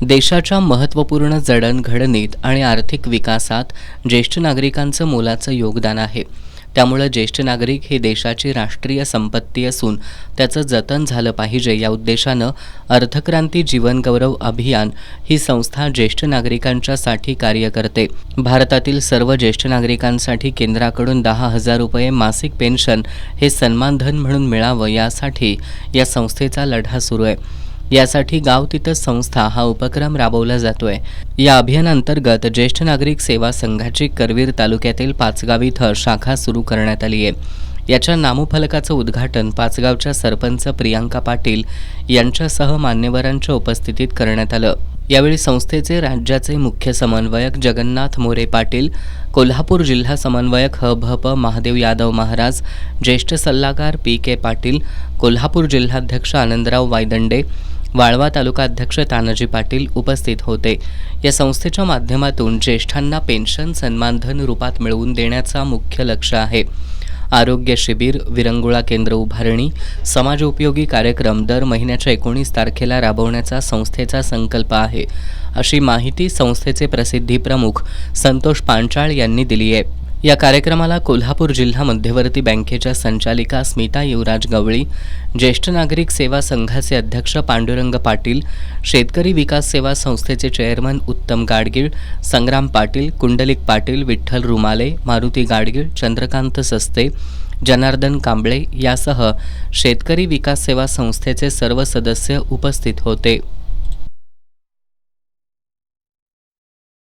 देशाच्या महत्त्वपूर्ण जडणघडणीत आणि आर्थिक विकासात ज्येष्ठ नागरिकांचं मोलाचं योगदान आहे. त्यामुळे ज्येष्ठ नागरिक ही देशाची राष्ट्रीय संपत्ती असून त्याचं जतन झालं पाहिजे या उद्देशानं अर्थक्रांती जीवनगौरव अभियान ही संस्था ज्येष्ठ नागरिकांच्यासाठी कार्य करते. भारतातील सर्व ज्येष्ठ नागरिकांसाठी केंद्राकडून 10,000 रुपये मासिक पेन्शन हे सन्मानधन म्हणून मिळावं यासाठी या संस्थेचा लढा सुरू आहे. यासाठी गाव तिथं संस्था हा उपक्रम राबवला जातोय. या अभियानांतर्गत ज्येष्ठ नागरिक सेवा संघाची करवीर तालुक्यातील पाचगाव इथं शाखा सुरू करण्यात आली आहे. याच्या नामफलकाचं उद्घाटन पाचगावच्या सरपंच प्रियांका पाटील यांच्यासह मान्यवरांच्या उपस्थितीत करण्यात आलं. यावेळी संस्थेचे राज्याचे मुख्य समन्वयक जगन्नाथ मोरे पाटील, कोल्हापूर जिल्हा समन्वयक ह.भ.प. महादेव यादव महाराज, ज्येष्ठ सल्लागार पी.के. पाटील, कोल्हापूर जिल्हाध्यक्ष आनंदराव वायदंडे, वाळवा तालुका अध्यक्ष तानाजी पाटील उपस्थित होते. या संस्थेच्या माध्यमातून ज्येष्ठांना पेन्शन सन्मानधन रूपात मिळवून देण्याचा मुख्य लक्ष्य आहे. आरोग्य शिबिर, विरंगुळा केंद्र उभारणी, समाजोपयोगी कार्यक्रम दर महिन्याच्या 19 तारखेला राबवण्याचा संस्थेचा संकल्प आहे, अशी माहिती संस्थेचे प्रसिद्धी प्रमुख संतोष पांचाळ यांनी दिली आहे. या कार्यक्रमाला कोल्हापूर जिल्हा मध्यवर्ती बँकेच्या संचालिका स्मिता युवराज गवळी, ज्येष्ठ नागरिक सेवा संघाचे अध्यक्ष पांडुरंग पाटील, शेतकरी विकास सेवा संस्थेचे चेअरमन उत्तम गाडगीळ, संग्राम पाटील, कुंडलिक पाटील, विठ्ठल रुमाले, मारुती गाडगीळ, चंद्रकांत सस्ते, जनार्दन कांबळे यासह शेतकरी विकास सेवा संस्थेचे सर्व सदस्य उपस्थित होते.